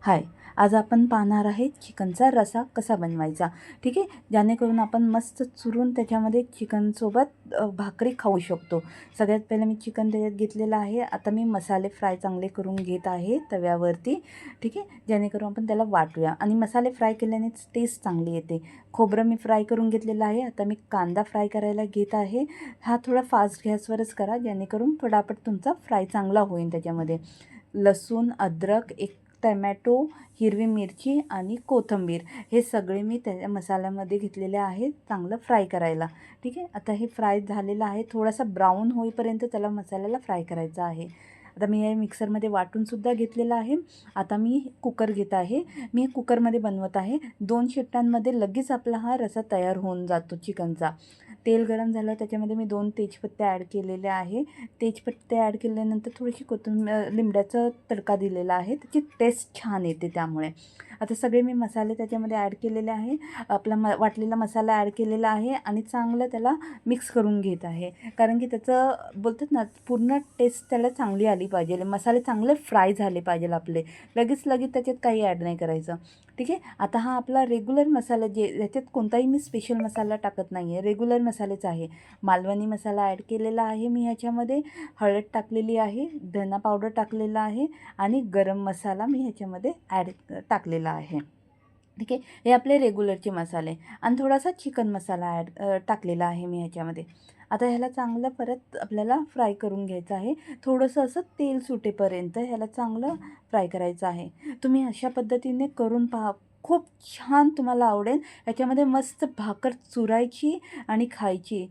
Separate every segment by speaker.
Speaker 1: हाय, आज आपण पाहणार आहे चिकनचा रस्सा कसा बनवायचा. ठीक आहे, जेणेकरून आपण मस्त चुरून त्याच्यामध्ये चिकनसोबत भाकरी खाऊ शकतो. सगळ्यात पहिले मी चिकन त्याच्यात घेतलेलं आहे. आता मी मसाले फ्राय चांगले करून घेत आहे तव्यावरती. ठीक आहे, जेणेकरून आपण त्याला वाटूया आणि मसाले फ्राय केल्यानेच टेस्ट चांगली येते. खोबरं मी फ्राय करून घेतलेलं आहे. आता मी कांदा फ्राय करायला घेत आहे. हा थोडा फास्ट गॅसवरच करा, जेणेकरून फटाफट तुमचा फ्राय चांगला होईल. त्याच्यामध्ये लसूण, अद्रक, एक टमॅटो, हिरवी मिरची आणि कोथिंबीर हे सगळे मी त्या मसाल्यामध्ये घेतलेले आहे चांगलं फ्राय करायला. ठीक आहे, आता हे फ्राय झालेलं आहे. थोडासा ब्राऊन होईपर्यंत त्याला मसाल्याला फ्राय करायचा आहे. आता मी हे मिक्सरमध्ये वाटूनसुद्धा घेतलेलं आहे. आता मी कुकर घेत आहे. मी कुकरमध्ये बनवत आहे. 2 शिट्ट्यांमध्ये लगेच आपला हा रस्सा तयार होऊन जातो चिकनचा. तेल गरम झालं, त्याच्यामध्ये मी 2 तेजपत्ते ॲड केलेले आहे. तेजपत्ते ॲड केल्यानंतर थोडीशी लिंबड्याचा तडका दिलेला आहे. त्याची टेस्ट छान येते त्यामुळे. आता सगळे मी मसाले त्याच्यामध्ये ॲड केलेले आहे. आपला वाटलेला मसाला ॲड केलेला आहे आणि चांगलं त्याला मिक्स करून घेत आहे. कारण की त्याचं बोलतात ना, पूर्ण टेस्ट त्याला चांगली आली पाहिजे. मसाले चांगले फ्राय झाले पाहिजे आपले. लगेच त्याच्यात काही ॲड नाही करायचं. ठीक आहे, आता हा आपला रेग्युलर मसाला याच्यात कोणताही मी स्पेशल मसाला टाकत नाही आहे, रेग्युलर मसालेच आहे. मालवणी मसाला ॲड केलेला आहे मी ह्याच्यामध्ये. हळद टाकलेली आहे, धना पावडर टाकलेला आहे आणि गरम मसाला मी ह्याच्यामध्ये टाकलेला आहे. ठीक आहे, हे आपले रेग्युलरचे मसाले आणि थोडासा चिकन मसाला टाकलेला आहे मी ह्याच्यामध्ये. आता ह्याला चांगलं परत आपल्याला फ्राय करून घ्यायचं आहे. थोडंसं असं तेल सुटेपर्यंत ह्याला चांगलं फ्राय करायचं आहे. तुम्ही अशा पद्धतीने करून पहा, खूप छान तुम्हाला आवडेल. ह्याच्यामध्ये मस्त भाकर चुरायची आणि खायची.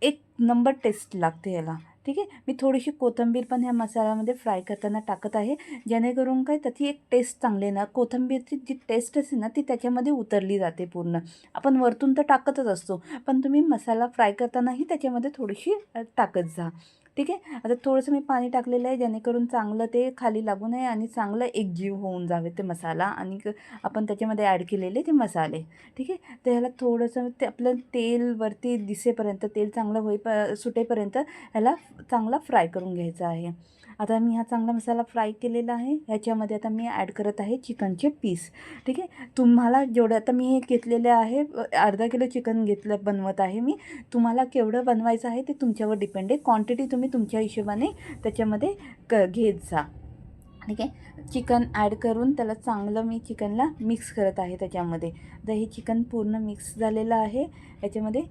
Speaker 1: एक नंबर टेस्ट लागते याला. ठीक आहे, मी थोडीशी कोथिंबीर पण ह्या मसाल्यामध्ये फ्राय करताना टाकत आहे, जेणेकरून काय त्याची एक टेस्ट चांगली आहे ना. कोथिंबीरची जी टेस्ट असते ना, ती त्याच्यामध्ये उतरली जाते पूर्ण. आपण वरतून तर टाकतच असतो, पण तुम्ही मसाला फ्राय करतानाही त्याच्यामध्ये थोडीशी टाकत जा. ठीक आहे, आता थोडंसं मी पाणी टाकलेलं आहे, जेणेकरून चांगलं ते खाली लागू नये आणि चांगलं एकजीव होऊन जावे ते मसाला आणि आपण त्याच्यामध्ये ॲड केलेले ते मसाले. ठीक आहे, तर ह्याला थोडंसं ते आपलं तेल वरती दिसेपर्यंत, तेल चांगलं सुटेपर्यंत ह्याला चांगला फ्राय करून घ्यायचा आहे. आता मी हा चांगला मसाला फ्राय केलेला आहे. ह्याच्यामध्ये आता मी ॲड करत आहे चिकनचे पीस. ठीक आहे, तुम्हाला जेवढं आता मी हे घेतलेले आहे, अर्धा किलो चिकन बनवत आहे मी. तुम्हाला केवढं बनवायचं आहे ते तुमच्यावर डिपेंड आहे. क्वांटिटी तुम्ही तुमच्या हिशोबाने त्याच्यामध्ये घेत जा. ठीक आहे, चिकन ॲड करून त्याला चांगलं मी चिकनला मिक्स करत आहे त्याच्यामध्ये. तर हे चिकन पूर्ण मिक्स झालेलं आहे ह्याच्यामध्ये.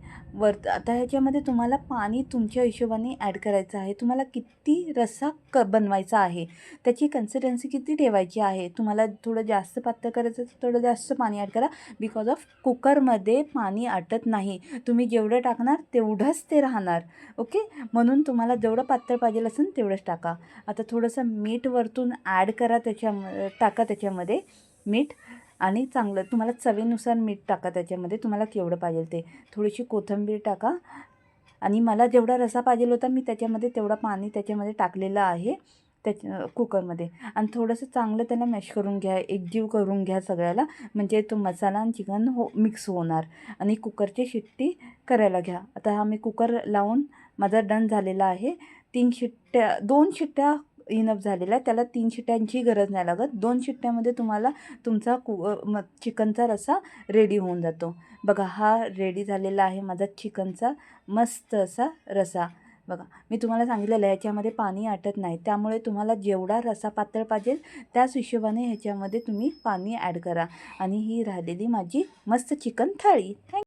Speaker 1: आता ह्याच्यामध्ये तुम्हाला पाणी तुमच्या हिशोबाने ॲड करायचं आहे. तुम्हाला किती रस्सा बनवायचा आहे, त्याची कन्सिस्टन्सी किती ठेवायची आहे. तुम्हाला थोडं जास्त पातळ करायचं तर थोडं जास्त पाणी ॲड करा. बिकॉज ऑफ कुकरमध्ये पाणी आटत नाही. तुम्ही जेवढं टाकणार तेवढंच ते राहणार. ओके, म्हणून तुम्हाला जेवढं पातळ पाहिजे असेल तेवढंच टाका. आता थोडंसं मीठ वरतून ॲड करा, टाका त्याच्यामध्ये मीठ. आणि चांगलं तुम्हाला चवीनुसार मीठ टाका त्याच्यामध्ये, तुम्हाला केवढं पाहिजे ते. थोडीशी कोथिंबीर टाका आणि मला जेवढा रस्सा पाहिजे होता मी त्याच्यामध्ये तेवढा पाणी त्याच्यामध्ये टाकलेलं आहे कुकरमध्ये. आणि थोडंसं चांगलं त्याला मॅश करून घ्या, एकजीव करून घ्या सगळ्याला, म्हणजे तो मसाला आणि चिकन मिक्स होणार. आणि कुकरची शिट्टी करायला घ्या. आता हा मी कुकर लावून माझा डन झालेला आहे. 2 शिट्ट्या इनफ झालेला आहे. त्याला 3 शिट्ट्यांची गरज नाही लागत. 2 शिट्ट्यामध्ये तुम्हाला तुमचा चिकनचा रस्सा रेडी होऊन जातो. बघा, हा रेडी झालेला आहे माझा चिकनचा मस्त असा रस्सा. बघा, मी तुम्हाला सांगितलेलं आहे याच्यामध्ये पाणी आटत नाही, त्यामुळे तुम्हाला जेवढा रस्सा पातळ पाहिजे त्याच हिशोबाने ह्याच्यामध्ये तुम्ही पाणी ॲड करा. आणि ही राहिलेली माझी मस्त चिकन थाळी.